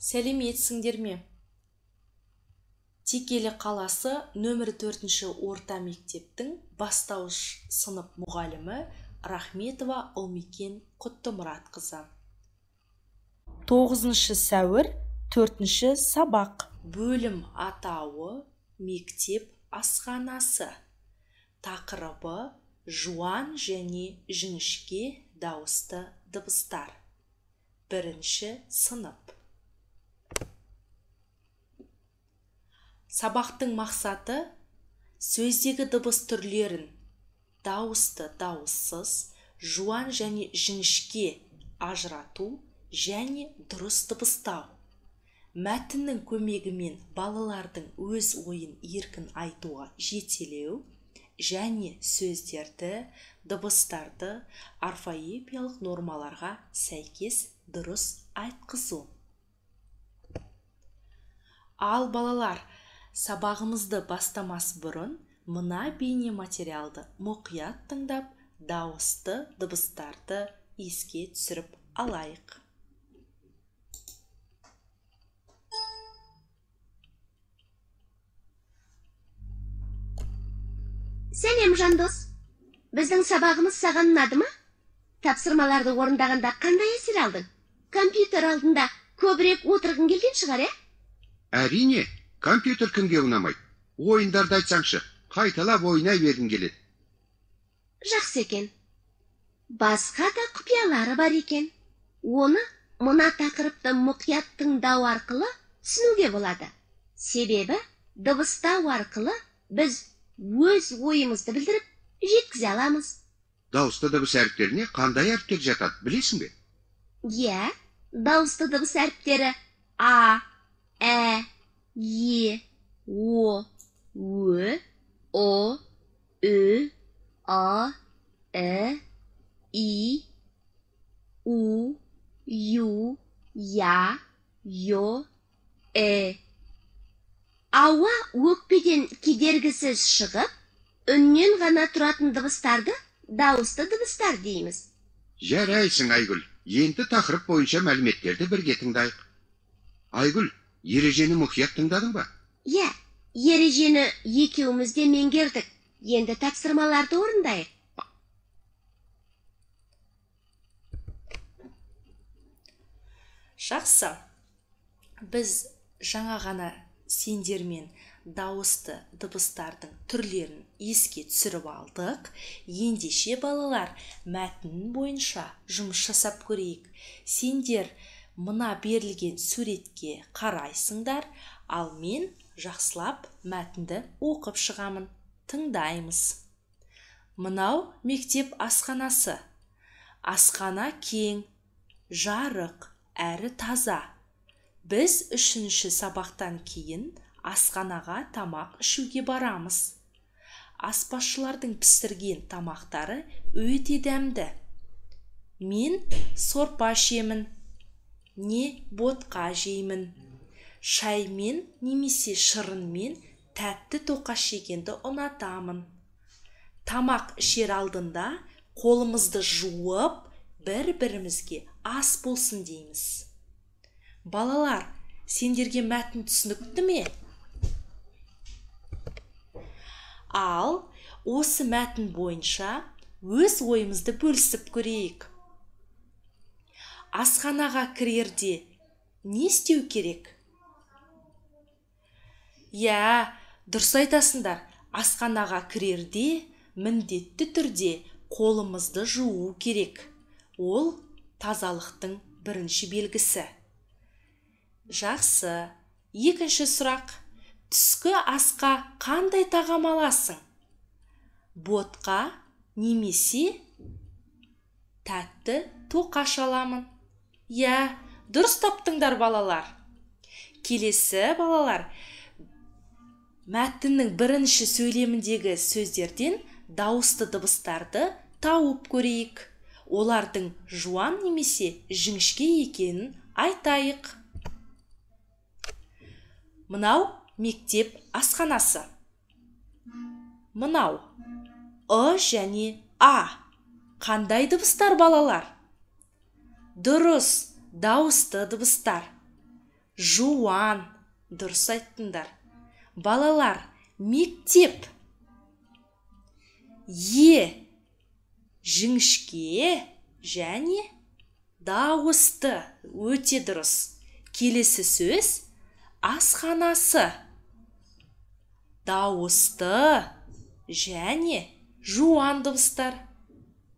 Сәлеметсіңдер ме? Текелі қаласы нөмір 4-ші орта мектептің бастауыш сынып мұғалімі Рахметова Ұлмекен Құттымұратқызы. 9 сәуір 4-ші сабақ. Бөлім атауы мектеп асханасы. Тақырыбы жуан және жіңішке дауысты дыбыстар. 1-ші сынып. Сабақтың мақсаты сөздегі дыбыс түрлерін дауысты дауыссыз, жуан және жіңішке ажырату және дұрыс дыбыстау. Мәтіннің көмегімен балалардың өз ойын еркін айтуға жетелеу және сөздерді, дыбыстарды орфоэпиялық нормаларға сәйкес дұрыс айтқызу. Ал балалар, сабағымызды бастамас бұрын мына бейне материалды мұқият тыңдап, дауысты дыбыстарды еске түсіріп алайық. Сәлем, Жандос. Біздің сабағымыз саған ұнады ма? Тапсырмаларды орындағанда қандай әсер алдың? Компьютер алдында көбірек отырғың келген шығар, Әрине, компьютер кімге ұнамайды? Ойындарды айтсаңшы, қайталап ойнай бергің келеді. Жақсы екен. Басқа да құпиялары бар екен. Оны мына тақырыпты мұқият тыңдау арқылы түсінуге болады. Себебі дыбыстау арқылы біз өз ойымызды білдіріп жеткізе аламыз. Дауысты дыбыс әріптеріне қандай әріптер жатады, білесің бе? Иә, дауысты дыбыс әріптері А, Ә, Е, О, Ö, О, Ү, А, Ә, И, У, Ю, Я, Йо, Ә. Ауа өкпеден кедергісіз шығып, үннен ғана тұратын дыбыстарды дауысты дыбыстар дейміз. Жарайсың, Айгүл. Енді тақырып бойынша мәліметтерді бірге тыңдайық. Айгүл, ережені мұқият тыңдадың ба? Иә, ережені екеуміз де меңгердік. Енді тапсырмаларды орындайық. Жақсы. Біз жаңа ғана сендермен дауысты дыбыстардың түрлерін еске түсіріп алдық. Ендеше балалар, мәтін бойынша жұмыс жасап көрейік. Сендер мына берілген суретке қарайсыңдар, ал мен жақсылап мәтінді оқып шығамын. Тыңдаймыз. Мынау мектеп асханасы. Асхана кең, жарық әрі таза. Біз 3-ші сабақтан кейін асханаға тамақ ішуге барамыз. Аспазшылардың пісірген тамақтары өте дәмді. Мен сорпа жеймін, не ботқа жеймін. Шаймен немесе шырынмен тәтті тоқаш жегенді ұнатамын. Тамақ ішер алдында қолымызды жуып, бір-бірімізге ас болсын дейміз. Балалар, сендерге мәтін түсінікті ме? Ал осы мәтін бойынша өз ойымызды бөлісіп көрейік. Асханаға кірерде не істеу керек? Иә, дұрыс айтасыңдар. Асханаға кірерде міндетті түрде қолымызды жуу керек. Ол тазалықтың бірінші белгісі. Жақсы. 2-ші сұрақ. Түскі асқа қандай тағам аласың? Ботқа немесе тәтті тоқаш аламын. Иә, дұрыс таптыңдар балалар. Келесі балалар, мәтіннің 1-ші сөйлеміндегі сөздерден дауысты дыбыстарды тауып көрейік. Олардың жуан немесе жіңішке екенін айтайық. Мынау мектеп асханасы. Мынау Ы және А. Қандай дыбыстар балалар? Дұрыс, дауысты дыбыстар. жуан. Дұрыс айттыңдар. Балалар, мектеп. Жіңішке және дауысты. Өте дұрыс. Келесі сөз асханасы. Дауысты және жуан дыбыстар.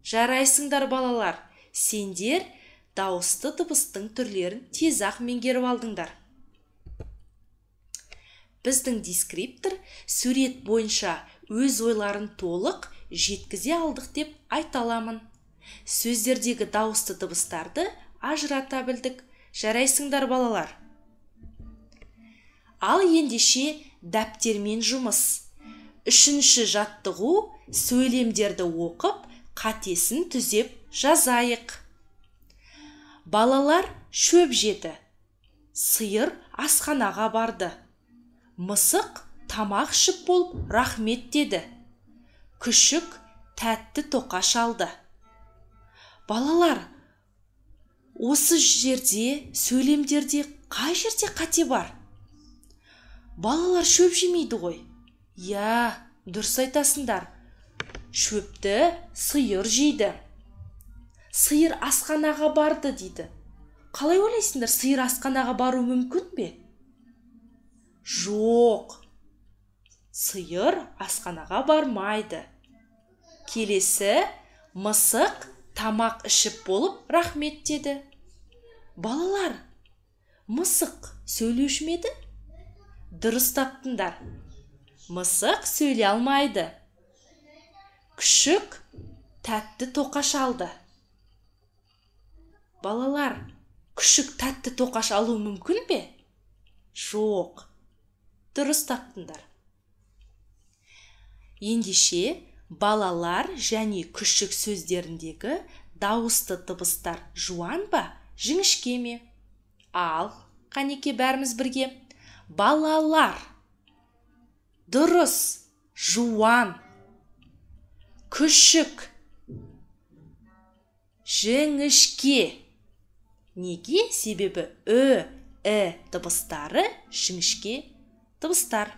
Жарайсыңдар балалар. Сендер дауысты дыбыстың түрлерін тез-ақ меңгеріп алдыңдар. Біздің дескриптор сурет бойынша өз ойларын толық жеткізе алдық деп айта аламын. Сөздердегі дауысты дыбыстарды ажырата білдік. Жарайсыңдар балалар. Ал ендеше дәптермен жұмыс. 3-ші жаттығу сөйлемдерді оқып, қатесін түзеп жазайық. Балалар шөп жеді. Сиыр асханаға барды. Мысық тамақ ішіп болып рахмет деді. Күшік тәтті тоқаш алды. Балалар, осы жерде, сөйлемдерде қай жерде қате бар? Балалар шөп жемейді ғой. Дұрыс айтасыңдар. Шөпті сиыр жейді. Сиыр асханаға барды дейді. Қалай ойлайсыңдар, сиыр асханаға бару мүмкін бе? Жоқ. Сиыр асханаға бармайды. Келесі, мысық тамақ ішіп болып рахмет деді. Балалар, мысық сөйлеуші ме еді? Дұрыс таптыңдар. Мысық сөйлей алмайды. Күшік тәтті тоқаш алды. Балалар, күшік тәтті тоқаш алу мүмкін бе? Жоқ. Дұрыс таптыңдар. Ендеше балалар және күшік сөздеріндегі дауысты дыбыстар жуан ба, жіңішке ме? Ал, қанеке бәріміз бірге. Балалар. Дұрыс, жуан. Күшік. Жіңішке. Неге? Себебі дыбыстары жіңішке дыбыстар.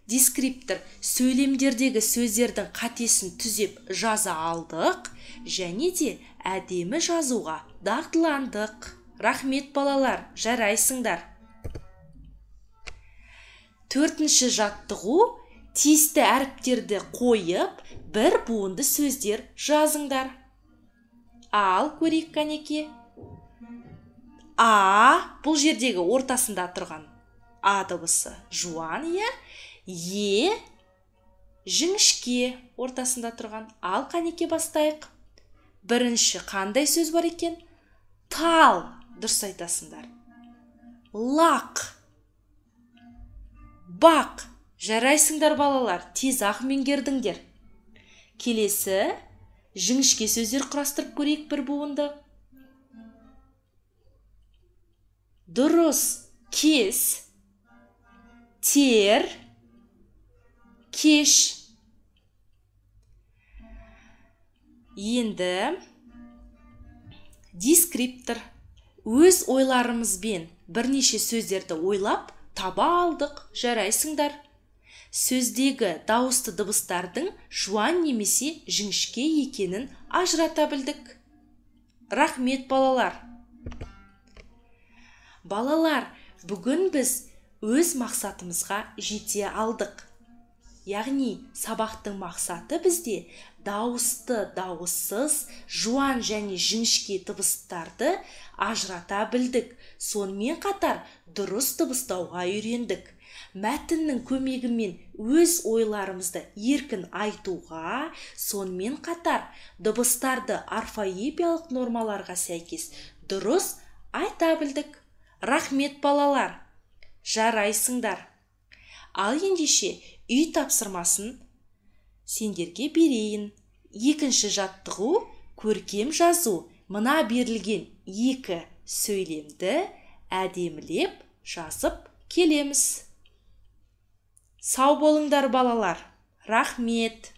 Дескриптор сөйлемдердегі сөздердің қатесін түзеп жаза алдық, және де әдемі жазуға дағдыландық. Рахмет балалар, жарайсыңдар. 4-ші жаттығу тиісті әріптерді қойып, бір буынды сөздер жазыңдар. Ал, көрейік қанеке. Бұл жердегі ортасында тұрған А дыбысы жуан, жіңішке ортасында тұрған. Ал, қанеке бастайық. Бірінші қандай сөз бар екен? Тал. Дұрыс айтасыңдар. Лақ. Бақ. Жарайсыңдар балалар, тез-ақ меңгердіңдер. Келесі, жіңішке сөздер құрастырып көрейік бір буынды. Дұрыс. Кес. Тер. Кеш. Енді дескриптор. Өз ойларымызбен бірнеше сөздерді ойлап таба алдық. Жарайсыңдар. Сөздегі дауысты дыбыстардың жуан немесе жіңішке екенін ажырата білдік. Рахмет балалар. Балалар, бүгін біз өз мақсатымызға жете алдық. Яғни, сабақтың мақсаты бізде дауысты, дауыссыз, жуан және жіңішке дыбыстарды ажырата білдік. Сонымен қатар дұрыс дыбыстауға үйрендік. Мәтіннің көмегімен өз ойларымызды еркін айтуға, сонымен қатар дыбыстарды орфоэпиялық нормаларға сәйкес дұрыс айта білдік. Рахмет балалар. Жарайсыңдар. Ал ендеше үй тапсырмасын сендерге берейін. 2-ші жаттығу көркем жазу. Мына берілген 2 сөйлемді әдемілеп жазып келеміз. Сау болыңдар балалар. Рахмет.